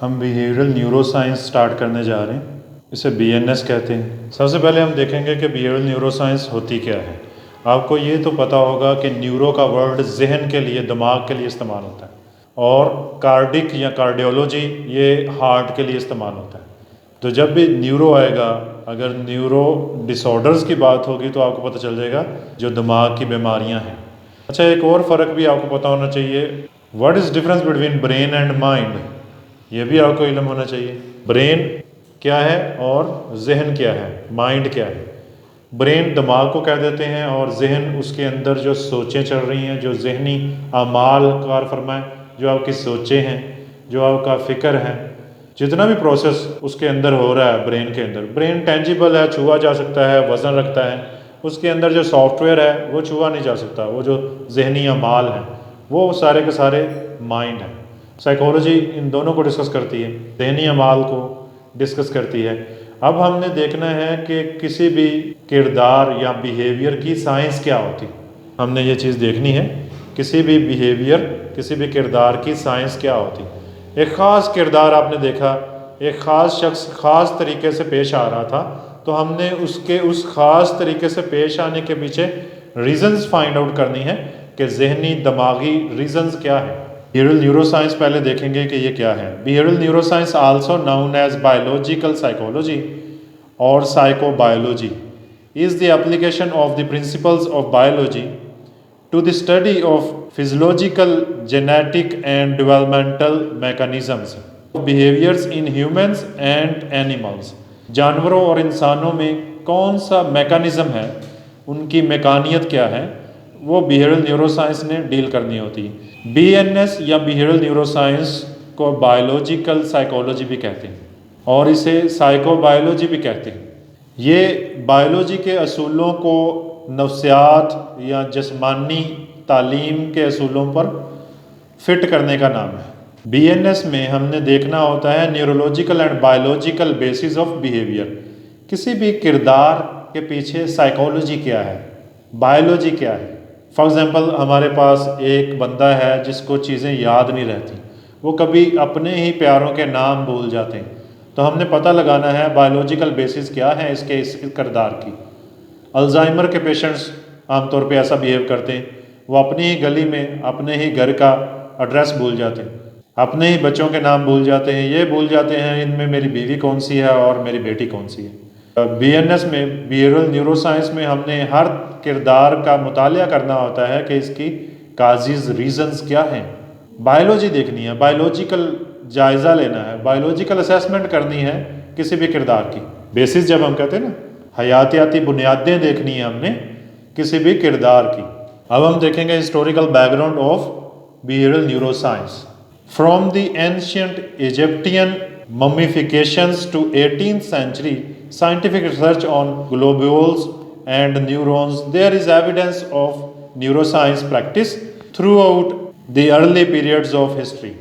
ہم behavioural neuro science start کرنے جا رہے ہیں، اسے BNS کہتے ہیں۔ سب سے پہلے ہم دیکھیں گے کہ بیہیورل نیورو سائنس ہوتی کیا ہے۔ آپ کو یہ تو پتہ ہوگا کہ نیورو کا ورڈ ذہن کے لیے، دماغ کے لیے استعمال ہوتا ہے، اور کارڈک یا کارڈیولوجی یہ ہارٹ کے لیے استعمال ہوتا ہے۔ تو جب بھی نیورو آئے گا، اگر نیورو ڈس آرڈرز کی بات ہوگی تو آپ کو پتہ چل جائے گا جو دماغ کی بیماریاں ہیں۔ اچھا، ایک اور فرق بھی آپ کو پتہ ہونا چاہیے، what is difference between brain and mind, یہ بھی آپ کو علم ہونا چاہیے۔ برین کیا ہے اور ذہن کیا ہے، مائنڈ کیا ہے۔ برین دماغ کو کہہ دیتے ہیں، اور ذہن اس کے اندر جو سوچیں چل رہی ہیں، جو ذہنی اعمال کار فرمائیں، جو آپ کی سوچیں ہیں، جو آپ کا فکر ہے، جتنا بھی پروسیس اس کے اندر ہو رہا ہے برین کے اندر۔ برین ٹینجیبل ہے، چھوا جا سکتا ہے، وزن رکھتا ہے، اس کے اندر جو سافٹ ویئر ہے وہ چھوا نہیں جا سکتا، وہ جو ذہنی اعمال ہیں وہ سارے کے سارے مائنڈ ہیں۔ سائیکالوجی ان دونوں کو ڈسکس کرتی ہے، ذہنی اعمال کو ڈسکس کرتی ہے۔ اب ہم نے دیکھنا ہے کہ کسی بھی کردار یا بیہیویئر کی سائنس کیا ہوتی، ہم نے یہ چیز دیکھنی ہے، کسی بھی بیہیویئر، کسی بھی کردار کی سائنس کیا ہوتی۔ ایک خاص کردار آپ نے دیکھا، ایک خاص شخص خاص طریقے سے پیش آ رہا تھا، تو ہم نے اس خاص طریقے سے پیش آنے کے پیچھے ریزنز فائنڈ آؤٹ کرنی ہے کہ ذہنی دماغی ریزنز کیا ہے۔ بیہیورل نیورو سائنس پہلے دیکھیں گے کہ یہ کیا ہے۔ Behavioural neuroscience also known as biological psychology اور psychobiology is the application of the principles of biology to the study of physiological, genetic and developmental mechanisms of behaviors in humans and animals۔ جانوروں اور انسانوں میں کون سا mechanism ہے، ان کی میکانیت کیا ہے، وہ بیہیورل نیورو سائنس نے ڈیل کرنی ہوتی ہے۔ BNS یا بیہیورل نیورو سائنس کو بایولوجیکل سائیکالوجی بھی کہتے ہیں، اور اسے سائیکو بایولوجی بھی کہتے ہیں۔ یہ بایولوجی کے اصولوں کو نفسیات یا جسمانی تعلیم کے اصولوں پر فٹ کرنے کا نام ہے۔ BNS میں ہم نے دیکھنا ہوتا ہے neurological and biological bases of behaviour, کسی بھی کردار کے پیچھے سائیکالوجی کیا ہے، بایولوجی کیا ہے۔ فار ایگزامپل، ہمارے پاس ایک بندہ ہے جس کو چیزیں یاد نہیں رہتی، وہ کبھی اپنے ہی پیاروں کے نام بھول جاتے ہیں، تو ہم نے پتہ لگانا ہے بایولوجیکل بیسز کیا ہے اس کردار کی۔ الزائمر کے پیشنٹس عام طور پہ ایسا بیہیو کرتے ہیں، وہ اپنی ہی گلی میں اپنے ہی گھر کا ایڈریس بھول جاتے ہیں، اپنے ہی بچوں کے نام بھول جاتے ہیں، یہ بھول جاتے ہیں ان میں میری بیوی کون سی ہے اور میری بیٹی کون سی ہے۔ BNS میں، بیہیورل نیورو سائنس میں، ہم نے ہر کردار کا مطالعہ کرنا ہوتا ہے کہ اس کی کازز، ریزنز کیا ہیں۔ بایولوجی دیکھنی ہے، بایولوجیکل جائزہ لینا ہے، بایولوجیکل اسیسمنٹ کرنی ہے کسی بھی کردار کی۔ بیسس جب ہم کہتے ہیں نا، حیاتیاتی بنیادیں دیکھنی ہیں ہم نے کسی بھی کردار کی۔ اب ہم دیکھیں گے historical background of behavioural neuroscience. From the ancient Egyptian mummifications to 18th century scientific research on globules and neurons, there is evidence of neuroscience practice throughout the early periods of history۔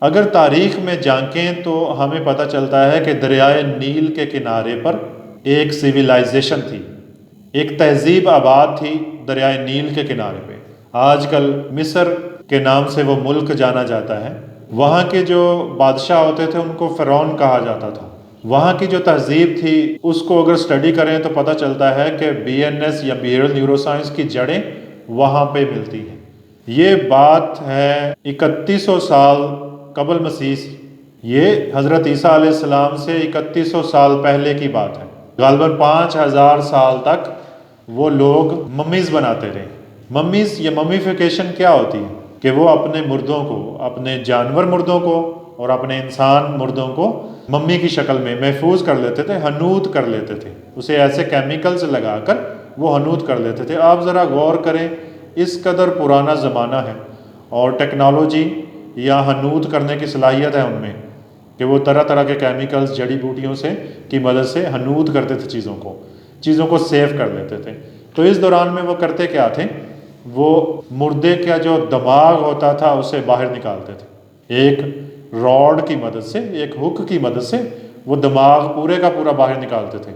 اگر تاریخ میں جھانکیں تو ہمیں پتہ چلتا ہے کہ دریائے نیل کے کنارے پر ایک سویلائزیشن تھی، ایک تہذیب آباد تھی دریائے نیل کے کنارے پہ۔ آج کل مصر کے نام سے وہ ملک جانا جاتا ہے۔ وہاں کے جو بادشاہ ہوتے تھے ان کو فرعون کہا جاتا تھا۔ وہاں کی جو تہذیب تھی اس کو اگر سٹڈی کریں تو پتہ چلتا ہے کہ BNS یا بیہیورل نیورو سائنس کی جڑیں وہاں پہ ملتی ہیں۔ یہ بات ہے 3100 سال قبل مسیح، یہ حضرت عیسیٰ علیہ السلام سے 3100 سال پہلے کی بات ہے۔ غالباً 5000 سال تک وہ لوگ ممیز بناتے رہے۔ ممیز یا ممیفیکیشن کیا ہوتی ہے کہ وہ اپنے مردوں کو، اپنے جانور مردوں کو اور اپنے انسان مردوں کو ممی کی شکل میں محفوظ کر لیتے تھے، حنوط کر لیتے تھے، اسے ایسے کیمیکلز لگا کر وہ حنوط کر لیتے تھے۔ آپ ذرا غور کریں، اس قدر پرانا زمانہ ہے اور ٹیکنالوجی یا حنوط کرنے کی صلاحیت ہے ان میں کہ وہ طرح طرح کے کیمیکلز، جڑی بوٹیوں سے کی مدد سے حنوط کرتے تھے، چیزوں کو سیو کر لیتے تھے۔ تو اس دوران میں وہ کرتے کیا تھے، وہ مردے کا جو دماغ ہوتا تھا اسے باہر نکالتے تھے، ایک راڈ کی مدد سے، ایک ہک کی مدد سے وہ دماغ پورے کا پورا باہر نکالتے تھے،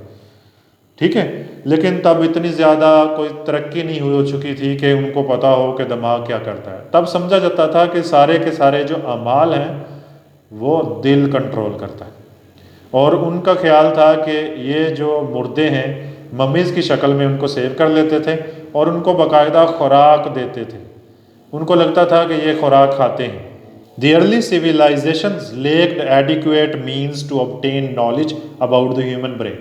ٹھیک ہے۔ لیکن تب اتنی زیادہ کوئی ترقی نہیں ہو چکی تھی کہ ان کو پتہ ہو کہ دماغ کیا کرتا ہے۔ تب سمجھا جاتا تھا کہ سارے کے سارے جو اعمال ہیں وہ دل کنٹرول کرتا ہے. اور ان کا خیال تھا کہ یہ جو مردے ہیں ممیز کی شکل میں ان کو سیو کر لیتے تھے اور ان کو باقاعدہ خوراک دیتے تھے. ان کو لگتا تھا کہ یہ خوراک کھاتے ہیں. The early civilizations lacked adequate means to obtain knowledge about the human brain.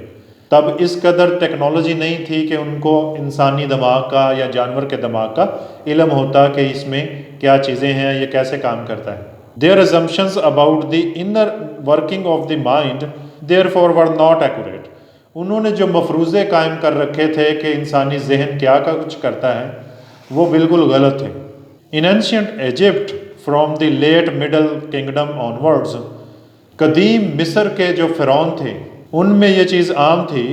تب اس قدر ٹیکنالوجی نہیں تھی کہ ان کو انسانی دماغ کا یا جانور کے دماغ کا علم ہوتا کہ اس میں کیا چیزیں ہیں، یہ کیسے کام کرتا ہے. Their assumptions about the inner working of the mind therefore were not accurate. انہوں نے جو مفروضے قائم کر رکھے تھے کہ انسانی ذہن کیا کچھ کرتا ہے وہ بالکل غلط تھے. In ancient Egypt from the late middle kingdom onwards, قدیم مصر کے جو فرعون تھے ان میں یہ چیز عام تھی.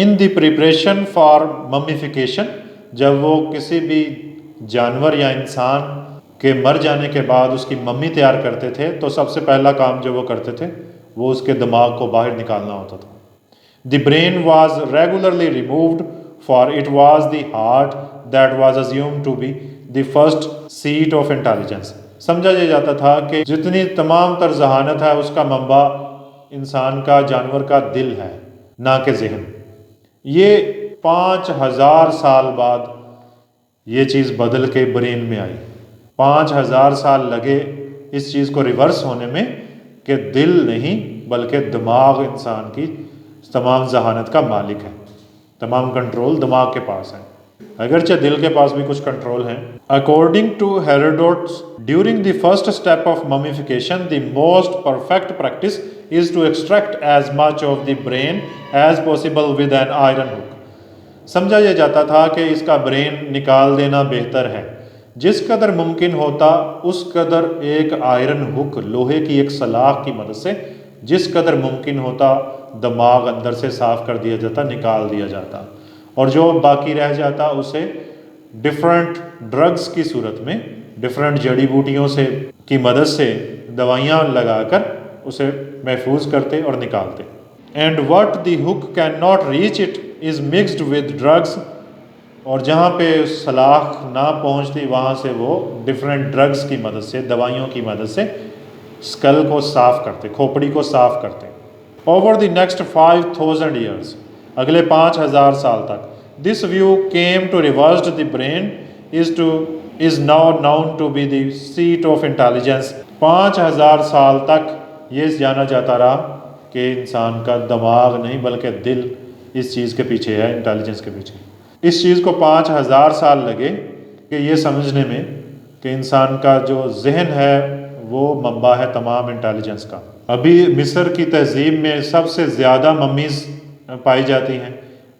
In the preparation for mummification، جب وہ کسی بھی جانور یا انسان کے مر جانے کے بعد اس کی ممی تیار کرتے تھے تو سب سے پہلا کام جو وہ کرتے تھے وہ اس کے دماغ کو باہر نکالنا ہوتا تھا. The brain was regularly removed, for it was the heart that was assumed to be the first seat of intelligence. سمجھا یہ جاتا تھا کہ جتنی تمام تر ذہانت ہے اس کا منبع انسان کا، جانور کا دل ہے، نہ کہ ذہن. یہ 5000 سال بعد یہ چیز بدل کے برین میں آئی. 5000 سال لگے اس چیز کو ریورس ہونے میں کہ دل نہیں بلکہ دماغ انسان کی تمام ذہانت کا مالک ہے، تمام کنٹرول دماغ کے پاس ہے، اگرچہ دل کے پاس بھی کچھ کنٹرول ہیں. According to Herodotus, during the first step of mummification, the most perfect practice is to extract as much of the brain as possible with an iron hook. سمجھا یہ جاتا تھا کہ اس کا برین نکال دینا بہتر ہے، جس قدر ممکن ہوتا اس قدر ایک آئرن ہک، لوہے کی ایک سلاخ کی مدد سے جس قدر ممکن ہوتا دماغ اندر سے صاف کر دیا جاتا، نکال دیا جاتا، اور جو باقی رہ جاتا اسے ڈفرینٹ ڈرگز کی صورت میں، ڈفرینٹ جڑی بوٹیوں سے کی مدد سے دوائیاں لگا کر اسے محفوظ کرتے اور نکالتے. And what the hook can not reach it is mixed with drugs, اور جہاں پہ سلاخ نہ پہنچتی وہاں سے وہ ڈفرینٹ ڈرگز کی مدد سے، دوائیوں کی مدد سے اسکل کو صاف کرتے، کھوپڑی کو صاف کرتے. اوور دی نیکسٹ 5000 ایئرس، اگلے 5000 سال تک، this view came to reversed the brain is now known to be the seat of intelligence. 5000 سال تک یہ جانا جاتا رہا کہ انسان کا دماغ نہیں بلکہ دل اس چیز کے پیچھے ہے، انٹیلیجنس کے پیچھے. اس چیز کو 5000 سال لگے کہ یہ سمجھنے میں کہ انسان کا جو ذہن ہے وہ منبع ہے تمام انٹیلیجنس کا. ابھی مصر کی تہذیب میں سب سے زیادہ ممیز پائی جاتی ہیں،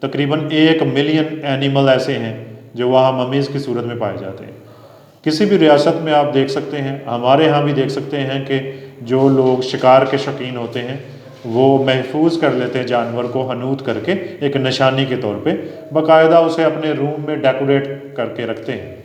تقریباً 1 ملین اینیمل ایسے ہیں جو وہاں ممیز کی صورت میں پائے جاتے ہیں. کسی بھی ریاست میں آپ دیکھ سکتے ہیں، ہمارے ہاں بھی دیکھ سکتے ہیں کہ جو لوگ شکار کے شوقین ہوتے ہیں وہ محفوظ کر لیتے ہیں جانور کو حنوط کر کے ایک نشانی کے طور پہ، باقاعدہ اسے اپنے روم میں ڈیکوریٹ کر کے رکھتے ہیں.